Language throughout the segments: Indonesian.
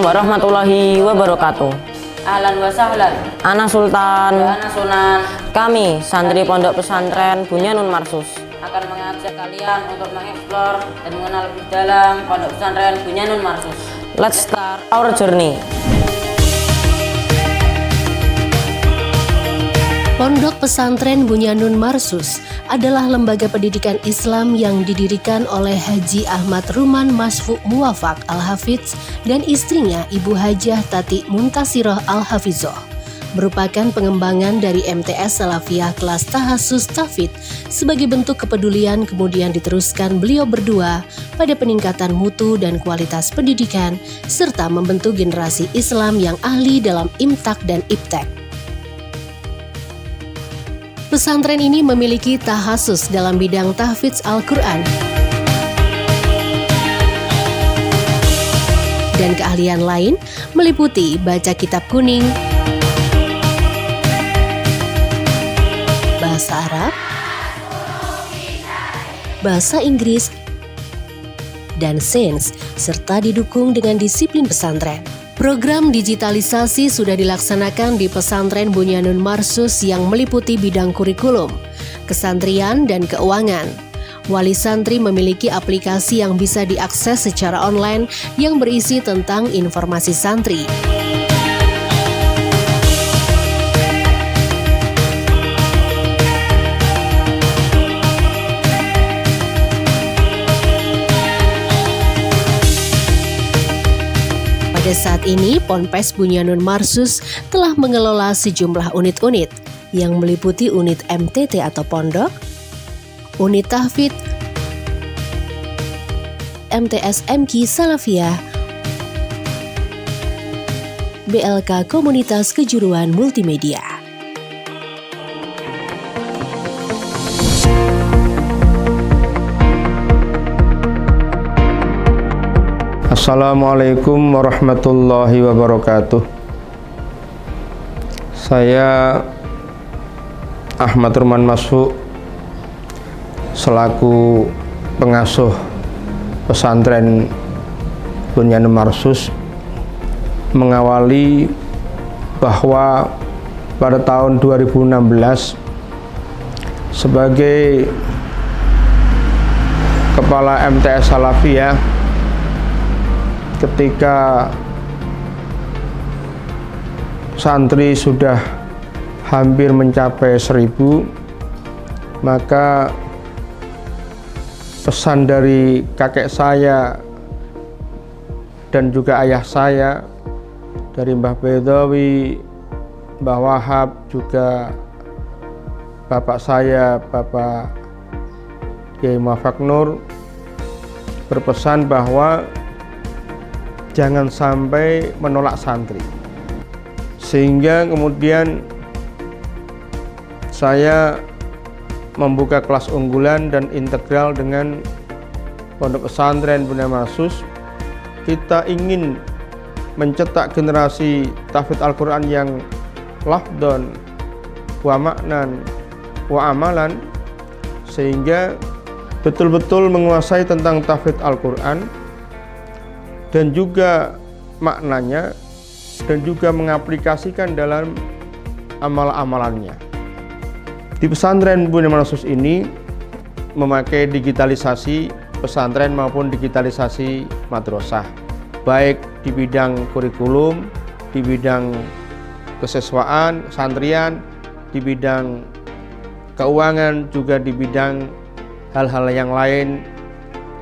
warahmatullahi wabarakatuh. Ahlan wa sahlan. Ana Sultan. Ana Sunan. Kami santri Pondok Pesantren Bunyanun Marsus Akan mengajak kalian untuk mengeksplor dan mengenal lebih dalam Pondok Pesantren Bunyanun Marsus. Let's start our journey. Pondok Pesantren Bunyanun Marsus adalah lembaga pendidikan Islam yang didirikan oleh Haji Ahmad Ruman Masfu Muwafaq Al-Hafidz dan istrinya Ibu Hajah Tati Muntasirah Al-Hafizoh. Merupakan pengembangan dari MTS Salafiyah kelas Tahasus Tahfidz sebagai bentuk kepedulian kemudian diteruskan beliau berdua pada peningkatan mutu dan kualitas pendidikan serta membentuk generasi Islam yang ahli dalam imtak dan iptek. Pesantren ini memiliki tahasus dalam bidang tahfidz Al-Quran dan keahlian lain meliputi baca kitab kuning, bahasa Arab, bahasa Inggris, dan sains, serta didukung dengan disiplin pesantren. Program digitalisasi sudah dilaksanakan di Pesantren Bunyanun Marsus yang meliputi bidang kurikulum, kesantrian, dan keuangan. Wali santri memiliki aplikasi yang bisa diakses secara online yang berisi tentang informasi santri. Pada saat ini, Ponpes Bunyanun Marsus telah mengelola sejumlah unit-unit yang meliputi unit MTT atau pondok, unit tahfidz, MTS MQ Salafiyah, BLK Komunitas Kejuruan Multimedia. Assalamualaikum warahmatullahi wabarakatuh. Saya Ahmad Ruman Masfu selaku pengasuh pesantren Bunyanun Marsus mengawali bahwa pada tahun 2016 sebagai kepala MTS Salafiyah, ketika santri sudah hampir mencapai 1000, maka pesan dari kakek saya dan juga ayah saya, dari Mbah Bedawi, Mbah Wahab, juga bapak saya, Bapak Kiai Muwafaq Nur, berpesan bahwa jangan sampai menolak santri. Sehingga kemudian saya membuka kelas unggulan dan integral dengan Pondok Pesantren Bunyanun Marsus. Kita ingin mencetak generasi tahfidz Al-Quran yang lafdon wa maknan wa amalan, sehingga betul-betul menguasai tentang tahfidz Al-Quran dan juga maknanya, dan juga mengaplikasikan dalam amal-amalannya. Di pesantren Bunyanun Marsus ini memakai digitalisasi pesantren maupun digitalisasi madrasah, baik di bidang kurikulum, di bidang kesiswaan, santrian, di bidang keuangan, juga di bidang hal-hal yang lain.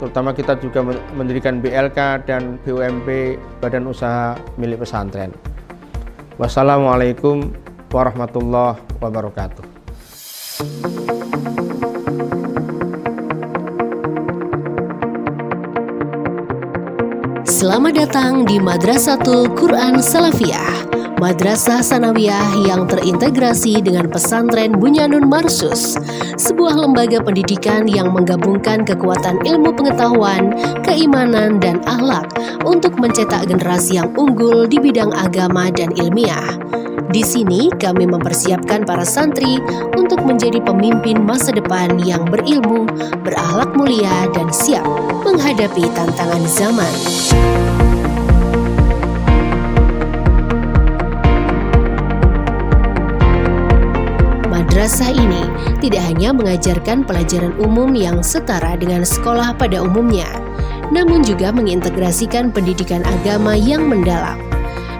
Terutama kita juga mendirikan BLK dan BUMP, Badan Usaha Milik Pesantren. Wassalamualaikum warahmatullahi wabarakatuh. Selamat datang di Madrasatul Quran Salafiyah, madrasah sanawiyah yang terintegrasi dengan Pesantren Bunyanun Marsus, sebuah lembaga pendidikan yang menggabungkan kekuatan ilmu pengetahuan, keimanan, dan akhlak untuk mencetak generasi yang unggul di bidang agama dan ilmiah. Di sini kami mempersiapkan para santri untuk menjadi pemimpin masa depan yang berilmu, berakhlak mulia, dan siap menghadapi tantangan zaman. madrasah ini tidak hanya mengajarkan pelajaran umum yang setara dengan sekolah pada umumnya, namun juga mengintegrasikan pendidikan agama yang mendalam.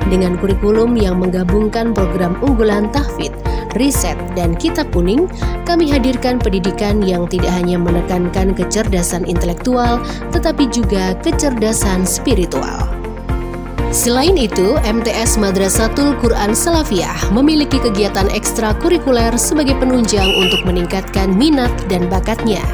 Dengan kurikulum yang menggabungkan program unggulan tahfidz, riset, dan kitab kuning, kami hadirkan pendidikan yang tidak hanya menekankan kecerdasan intelektual, tetapi juga kecerdasan spiritual. Selain itu, MTS Madrasatul Quran Salafiyah memiliki kegiatan ekstrakurikuler sebagai penunjang untuk meningkatkan minat dan bakatnya.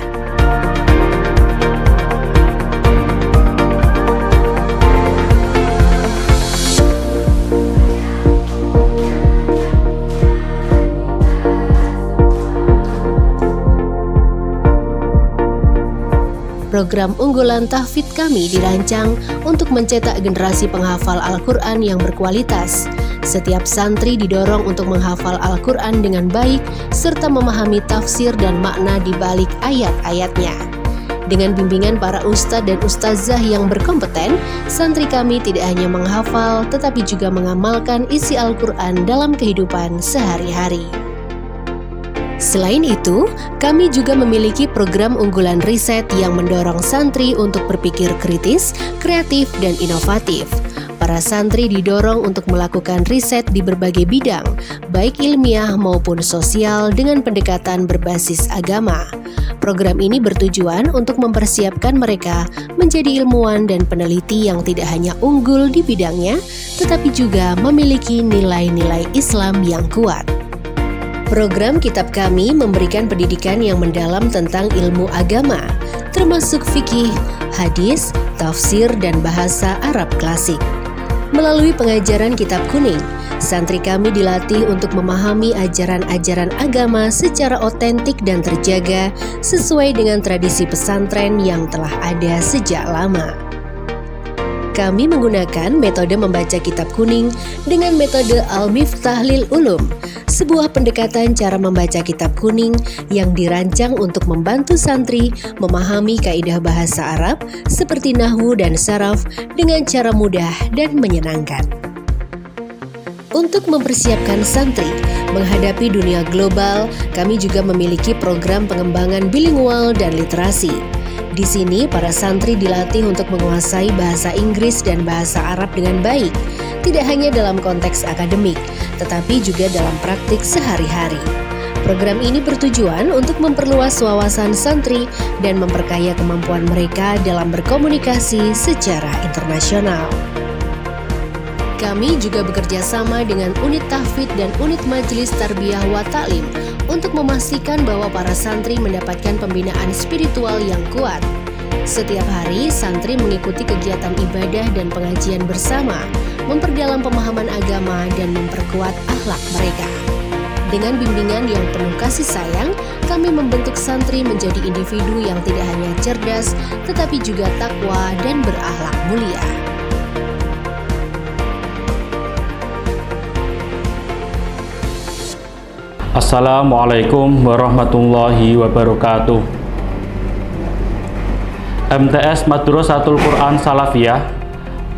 Program unggulan tahfidz kami dirancang untuk mencetak generasi penghafal Al-Quran yang berkualitas. Setiap santri didorong untuk menghafal Al-Quran dengan baik serta memahami tafsir dan makna di balik ayat-ayatnya. Dengan bimbingan para ustadz dan ustazah yang berkompeten, santri kami tidak hanya menghafal tetapi juga mengamalkan isi Al-Quran dalam kehidupan sehari-hari. Selain itu, kami juga memiliki program unggulan riset yang mendorong santri untuk berpikir kritis, kreatif, dan inovatif. Para santri didorong untuk melakukan riset di berbagai bidang, baik ilmiah maupun sosial dengan pendekatan berbasis agama. Program ini bertujuan untuk mempersiapkan mereka menjadi ilmuwan dan peneliti yang tidak hanya unggul di bidangnya, tetapi juga memiliki nilai-nilai Islam yang kuat. Program kitab kami memberikan pendidikan yang mendalam tentang ilmu agama, termasuk fikih, hadis, tafsir, dan bahasa Arab klasik. Melalui pengajaran kitab kuning, santri kami dilatih untuk memahami ajaran-ajaran agama secara otentik dan terjaga sesuai dengan tradisi pesantren yang telah ada sejak lama. Kami menggunakan metode membaca kitab kuning dengan metode Al-Miftah lil Ulum, sebuah pendekatan cara membaca kitab kuning yang dirancang untuk membantu santri memahami kaidah bahasa Arab seperti nahwu dan saraf dengan cara mudah dan menyenangkan. Untuk mempersiapkan santri menghadapi dunia global, kami juga memiliki program pengembangan bilingual dan literasi. Di sini, para santri dilatih untuk menguasai bahasa Inggris dan bahasa Arab dengan baik, tidak hanya dalam konteks akademik, tetapi juga dalam praktik sehari-hari. Program ini bertujuan untuk memperluas wawasan santri dan memperkaya kemampuan mereka dalam berkomunikasi secara internasional. Kami juga bekerja sama dengan unit tahfidz dan unit majelis tarbiyah wa ta'lim untuk memastikan bahwa para santri mendapatkan pembinaan spiritual yang kuat. Setiap hari, santri mengikuti kegiatan ibadah dan pengajian bersama, memperdalam pemahaman agama dan memperkuat akhlak mereka. Dengan bimbingan yang penuh kasih sayang, kami membentuk santri menjadi individu yang tidak hanya cerdas, tetapi juga takwa dan berakhlak mulia. Assalamualaikum warahmatullahi wabarakatuh. MTS Madrasatul Quran Salafiyah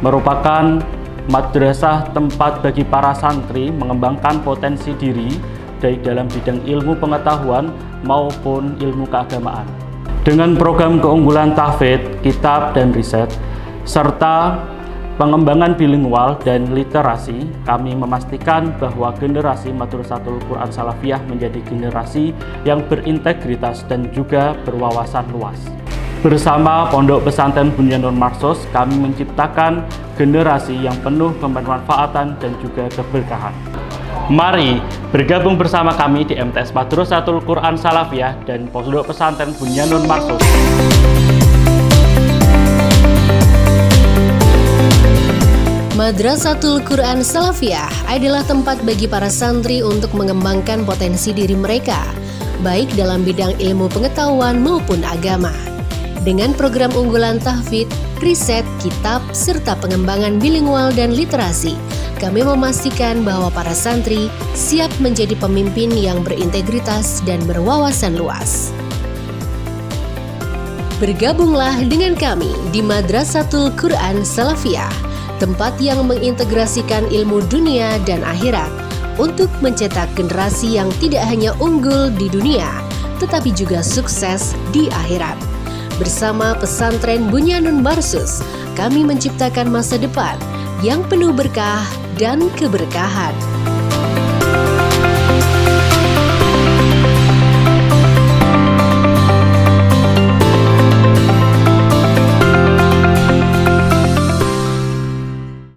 merupakan madrasah tempat bagi para santri mengembangkan potensi diri baik dalam bidang ilmu pengetahuan maupun ilmu keagamaan. Dengan program keunggulan tahfidz, kitab dan riset, serta pengembangan bilingual dan literasi, kami memastikan bahwa generasi Madrasatul Quran Salafiyah menjadi generasi yang berintegritas dan juga berwawasan luas. Bersama Pondok Pesantren Bunyanul Marsus, kami menciptakan generasi yang penuh kebermanfaatan dan juga keberkahan. Mari bergabung bersama kami di MTS Madrasatul Quran Salafiyah dan Pondok Pesantren Bunyanul Marsus. Madrasatul Quran Salafiyah adalah tempat bagi para santri untuk mengembangkan potensi diri mereka, baik dalam bidang ilmu pengetahuan maupun agama. Dengan program unggulan tahfidz, riset, kitab, serta pengembangan bilingual dan literasi, kami memastikan bahwa para santri siap menjadi pemimpin yang berintegritas dan berwawasan luas. Bergabunglah dengan kami di Madrasatul Quran Salafiyah, tempat yang mengintegrasikan ilmu dunia dan akhirat, untuk mencetak generasi yang tidak hanya unggul di dunia, tetapi juga sukses di akhirat. Bersama Pesantren Bunyanun Marsus, kami menciptakan masa depan yang penuh berkah dan keberkahan.